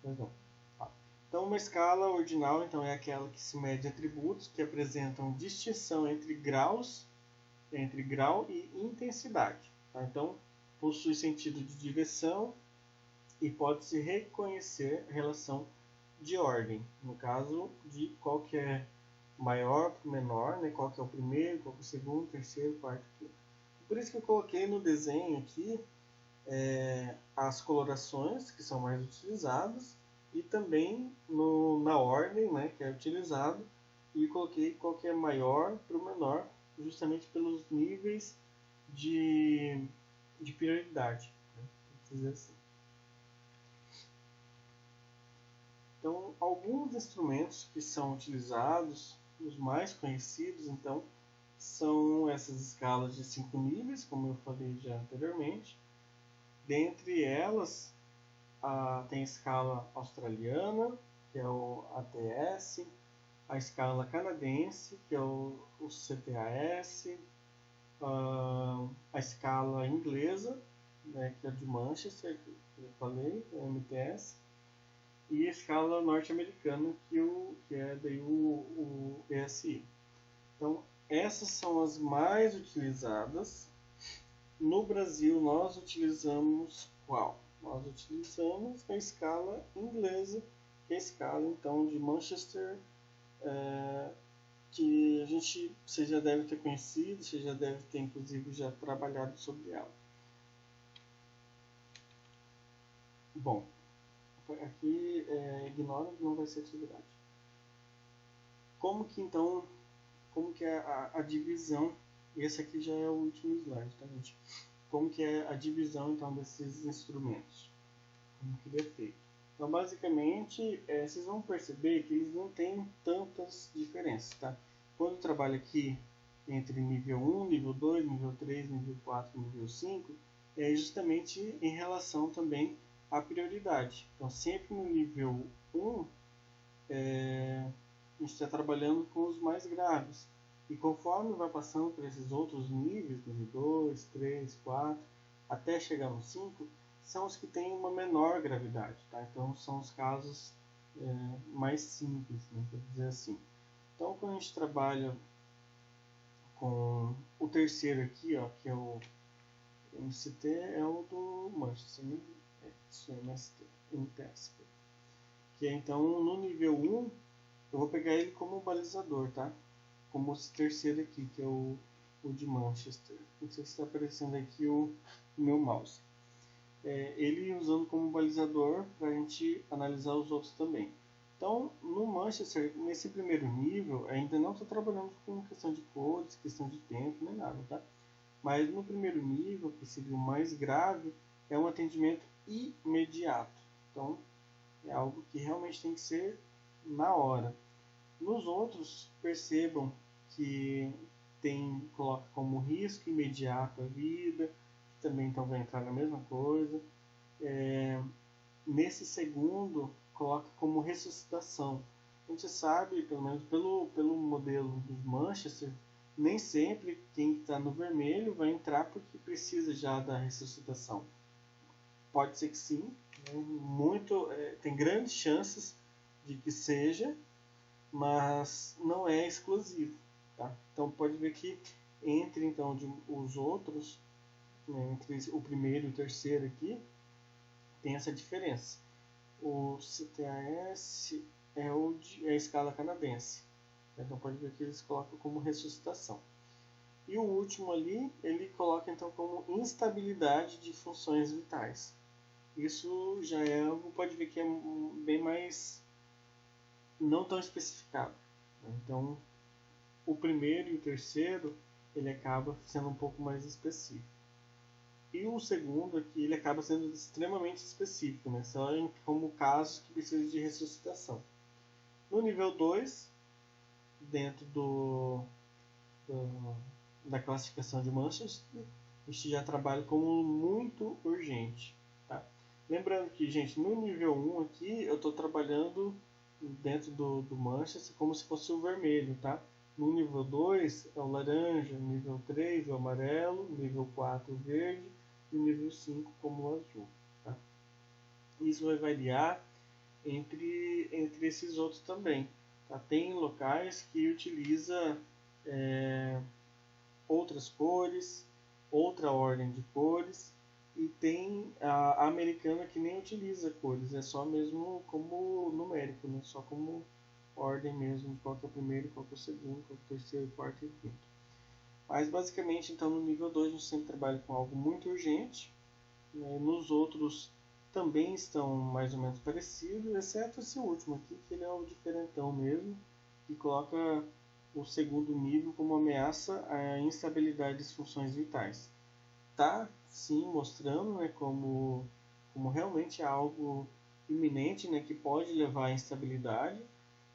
mas não. Tá. Então, uma escala ordinal então, é aquela que se mede atributos que apresentam distinção entre graus, entre grau e intensidade. Tá? Então, possui sentido de direção e pode-se reconhecer a relação de ordem, no caso de qual que é maior para o menor, né? Qual que é o primeiro, qual que é o segundo, terceiro, quarto, quinto. Por isso que eu coloquei no desenho aqui as colorações que são mais utilizadas e também na ordem, né, que é utilizado, e coloquei qual que é maior para o menor, justamente pelos níveis de prioridade, né, dizer assim. Então, alguns instrumentos que são utilizados, os mais conhecidos, então, são essas escalas de 5 níveis, como eu falei já anteriormente. Dentre elas, tem a escala australiana, que é o ATS, a escala canadense, que é o CTAS, a escala inglesa, né, que é de Manchester, que eu falei, o MTS, e a escala norte-americana, que é daí o ESI. Então, essas são as mais utilizadas. No Brasil, nós utilizamos qual? Nós utilizamos a escala inglesa, que é a escala então de Manchester, que você já deve ter conhecido, você já deve ter inclusive já trabalhado sobre ela. Bom, aqui ignora que não vai ser atividade. Como que então, como que é a divisão? Esse aqui já é o último slide, tá, gente? Como que é a divisão então desses instrumentos? Como que ele é feito? Então, basicamente, vocês vão perceber que eles não têm tantas diferenças, tá? Quando eu trabalho aqui entre nível 1, nível 2, nível 3, nível 4, nível 5, é justamente em relação também à prioridade. Então, sempre no nível 1, a gente está trabalhando com os mais graves. E conforme vai passando por esses outros níveis, nível 2, 3, 4, até chegar no 5, são os que têm uma menor gravidade. Tá? Então são os casos mais simples, né, para dizer assim. Então quando a gente trabalha com o terceiro aqui, ó, que é o MCT, é o do Manchester, isso é MTS. Que é então no nível 1, eu vou pegar ele como balizador, tá? Como esse terceiro aqui, que é o de Manchester. Não sei se está aparecendo aqui o meu mouse. Ele usando como balizador para a gente analisar os outros também. Então, no Manchester, nesse primeiro nível, ainda não estou trabalhando com questão de cores, questão de tempo, nem nada, tá? Mas no primeiro nível, que seria o mais grave, é um atendimento imediato. Então, é algo que realmente tem que ser na hora. Nos outros, percebam que coloca como risco imediato a vida, que também então vai entrar na mesma coisa. Nesse segundo, coloca como ressuscitação. A gente sabe, pelo menos pelo modelo dos Manchester, nem sempre quem está no vermelho vai entrar porque precisa já da ressuscitação. Pode ser que sim, né? Tem grandes chances de que seja, mas não é exclusivo. Tá? Então pode ver que entre então os outros, né, entre o primeiro e o terceiro aqui, tem essa diferença. O CTAS é a escala canadense. Então pode ver que eles colocam como ressuscitação. E o último ali, ele coloca então como instabilidade de funções vitais. Isso já pode ver que é bem mais não tão especificado. Então, o primeiro e o terceiro, ele acaba sendo um pouco mais específico. E o segundo aqui, ele acaba sendo extremamente específico, né? Só como casos que precisam de ressuscitação. No nível 2, dentro da classificação de Manchester, a gente já trabalha como muito urgente. Tá? Lembrando que, gente, no nível 1 aqui eu estou trabalhando dentro do Manchester como se fosse o vermelho, tá? No nível 2 é o laranja, no nível 3 é o amarelo, no nível 4 o verde e no nível 5 como o azul. Tá? Isso vai variar entre esses outros também. Tá? Tem locais que utiliza outras cores, outra ordem de cores, e tem a americana que nem utiliza cores, é só mesmo como numérico, né? Só como ordem mesmo de qual que é o primeiro, qual que é o segundo, qual que é o terceiro, quarto e quinto. Mas basicamente, então, no nível 2 a gente sempre trabalha com algo muito urgente, né? Nos outros também estão mais ou menos parecidos, exceto esse último aqui, que ele é o diferentão mesmo, que coloca o segundo nível como ameaça à instabilidade das funções vitais. Tá, sim, mostrando, né, como realmente é algo iminente, né, que pode levar à instabilidade,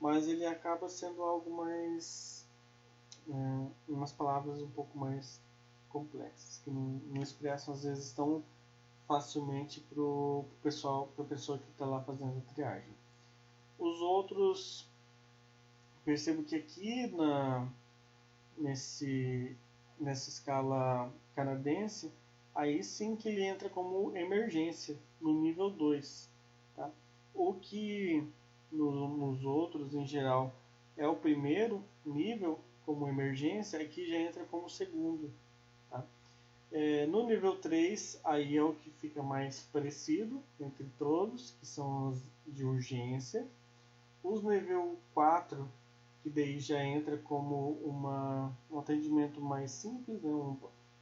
mas ele acaba sendo algo mais, em umas palavras um pouco mais complexas, que não expressam às vezes tão facilmente para o pessoal, para a pessoa que está lá fazendo a triagem. Os outros, percebo que aqui nessa escala canadense, aí sim que ele entra como emergência no nível 2. Tá? O que nos outros, em geral, é o primeiro nível como emergência, aqui já entra como segundo. Tá? No nível 3, aí é o que fica mais parecido entre todos, que são os de urgência. Os nível 4, que daí já entra como um atendimento mais simples, né?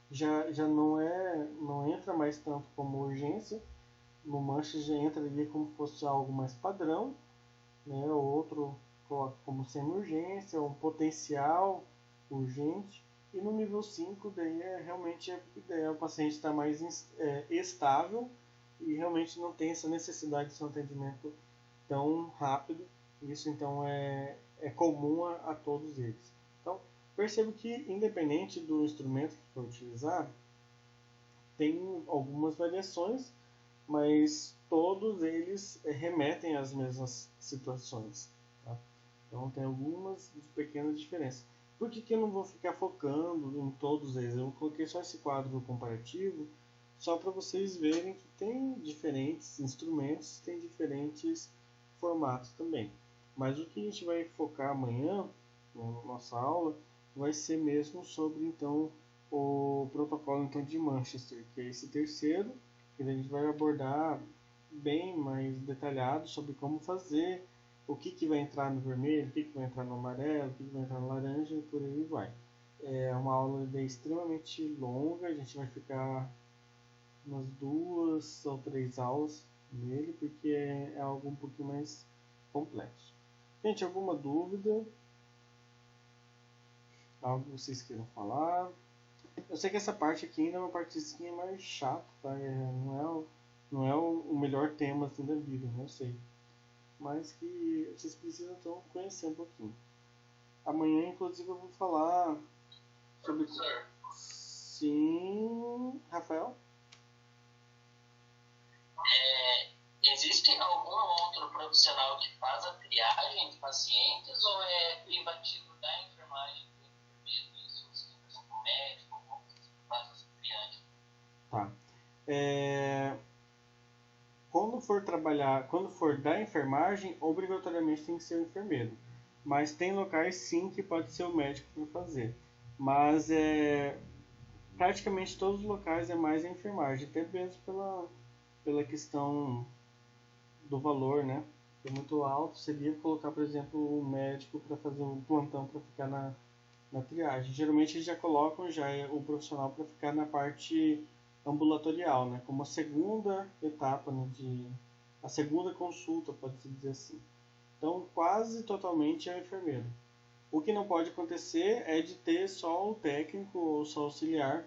Já não entra mais tanto como urgência. No Mancha já entra ali como fosse algo mais padrão, né? O outro coloca como semi-urgência, um potencial urgente. E no nível 5 daí realmente o paciente está mais estável e realmente não tem essa necessidade de ser um atendimento tão rápido. Isso então é comum a todos eles. Então, percebo que independente do instrumento que for utilizar, tem algumas variações, mas todos eles remetem às mesmas situações. Tá? Então, tem algumas pequenas diferenças. Por que eu não vou ficar focando em todos eles? Eu coloquei só esse quadro comparativo só para vocês verem que tem diferentes instrumentos, tem diferentes formatos também. Mas o que a gente vai focar amanhã, na nossa aula, vai ser mesmo sobre então o protocolo então, de Manchester, que é esse terceiro, que a gente vai abordar bem mais detalhado sobre como fazer, o que vai entrar no vermelho, o que vai entrar no amarelo, o que vai entrar no laranja e por aí vai. É uma aula extremamente longa, a gente vai ficar umas 2 ou 3 aulas nele, porque é algo um pouquinho mais complexo. Gente, alguma dúvida? Algo que vocês queiram falar? Eu sei que essa parte aqui ainda é uma partezinha mais chata, tá? Não é o melhor tema assim da vida, né? Eu sei. Mas que vocês precisam então conhecer um pouquinho. Amanhã, inclusive, eu vou falar sobre... Professor, Sim, Rafael? existe algum outro profissional que faz a triagem de pacientes ou é privativo da enfermagem do enfermeiro? Isso, se conversa com o médico, ou que faz essa triagem? Tá. Quando for da enfermagem, obrigatoriamente tem que ser o enfermeiro. Mas tem locais sim que pode ser o médico para fazer. Mas praticamente todos os locais é mais a enfermagem, até mesmo pela questão do valor, né? Que é muito alto, seria colocar, por exemplo, um médico para fazer um plantão para ficar na triagem. Geralmente eles já colocam o profissional para ficar na parte ambulatorial, né? Como a segunda etapa, né? A segunda consulta, pode-se dizer assim. Então, quase totalmente é o enfermeiro. O que não pode acontecer é de ter só o técnico ou só o auxiliar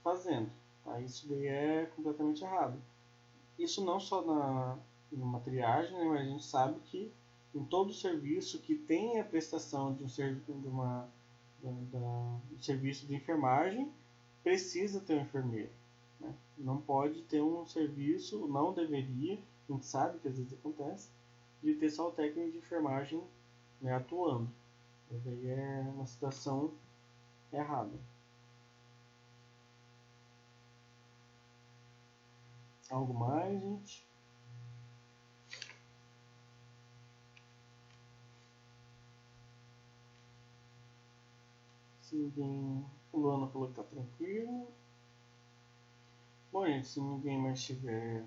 fazendo. Tá? Isso daí é completamente errado. Isso não só numa triagem, né? Mas a gente sabe que em todo serviço que tem a prestação de um serviço de enfermagem, precisa ter um enfermeiro. né? Não pode ter um serviço, não deveria, a gente sabe que às vezes acontece, de ter só o técnico de enfermagem, né, atuando. Mas aí é uma situação errada. Algo mais, gente? Se ninguém... O Luana falou que tá tranquilo. Bom, gente, se ninguém mais tiver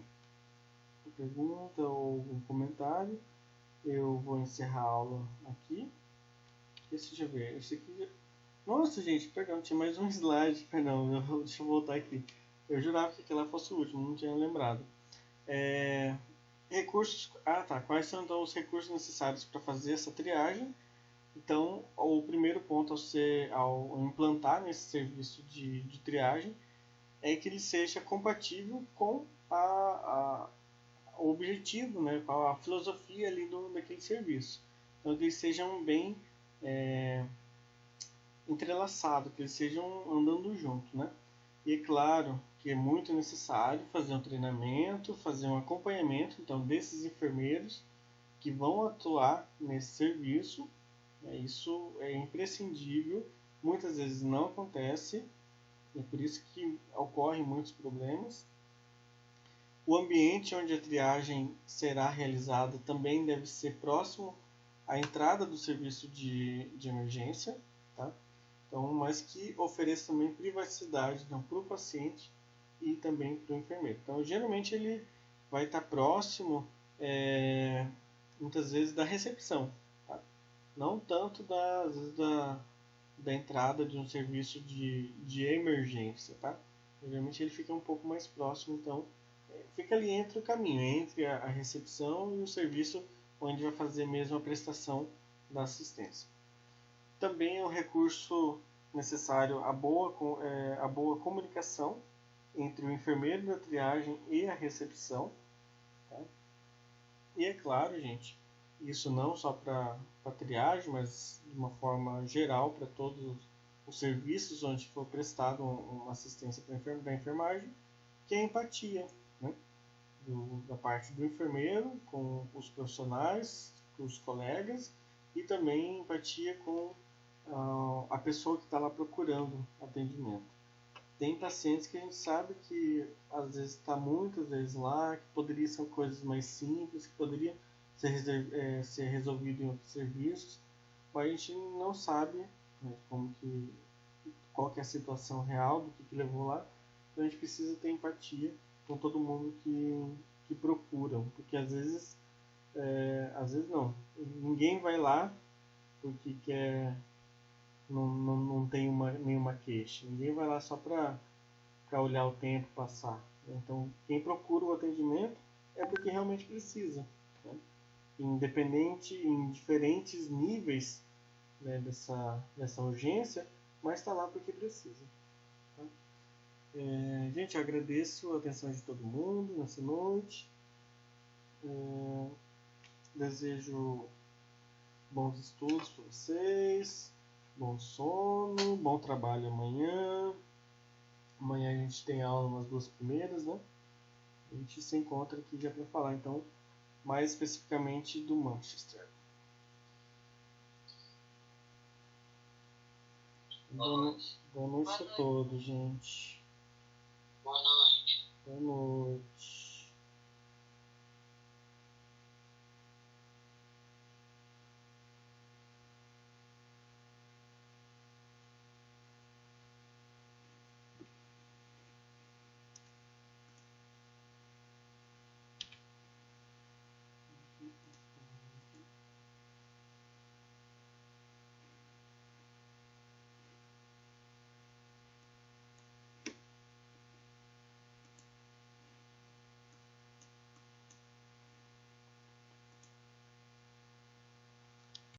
pergunta ou algum comentário, eu vou encerrar a aula aqui. Deixa eu ver. Esse aqui... Nossa, gente, perdão, tinha mais um slide. Perdão, deixa eu voltar aqui. Eu jurava que aquele lá fosse o último, não tinha lembrado. Recursos... Ah, tá. Quais são então os recursos necessários para fazer essa triagem? Então, o primeiro ponto ao implantar esse serviço de triagem é que ele seja compatível com o objetivo, né, com a filosofia ali daquele serviço. Então, que eles sejam bem entrelaçados, que eles sejam andando junto, né? E é claro que é muito necessário fazer um treinamento, fazer um acompanhamento, então, desses enfermeiros que vão atuar nesse serviço. Isso é imprescindível, muitas vezes não acontece, é por isso que ocorrem muitos problemas. O ambiente onde a triagem será realizada também deve ser próximo à entrada do serviço de emergência, tá? Então, mas que ofereça também privacidade, então, para o paciente e também para o enfermeiro. Então, geralmente ele vai estar próximo, muitas vezes, da recepção, tá? Não tanto às vezes da entrada de um serviço de emergência, tá? Geralmente ele fica um pouco mais próximo, então fica ali entre o caminho, entre a recepção e o serviço onde vai fazer mesmo a prestação da assistência. Também é um recurso necessário a boa comunicação entre o enfermeiro da triagem e a recepção. Tá? E é claro, gente, isso não só para a triagem, mas de uma forma geral para todos os serviços onde for prestado uma assistência da enfermagem, que é a empatia, né? Da parte do enfermeiro com os profissionais, com os colegas, e também empatia com a pessoa que está lá procurando atendimento. Tem pacientes que a gente sabe que às vezes está muitas vezes lá, que poderiam ser coisas mais simples, que poderiam ser resolvido em outros serviços, mas a gente não sabe, né, qual que é a situação real do que levou lá. Então a gente precisa ter empatia com todo mundo que procuram, porque às vezes não, ninguém vai lá porque não tem nenhuma queixa, ninguém vai lá só para olhar o tempo passar. Então quem procura o atendimento é porque realmente precisa, né? Independente, em diferentes níveis, né, dessa urgência, mas está lá porque precisa. Tá? Gente, eu agradeço a atenção de todo mundo nessa noite. Desejo bons estudos para vocês, bom sono, bom trabalho amanhã. Amanhã a gente tem aula nas 2 primeiras, né? A gente se encontra aqui já para falar, então, mais especificamente do Manchester. Boa noite a todos, gente. Boa noite. Boa noite.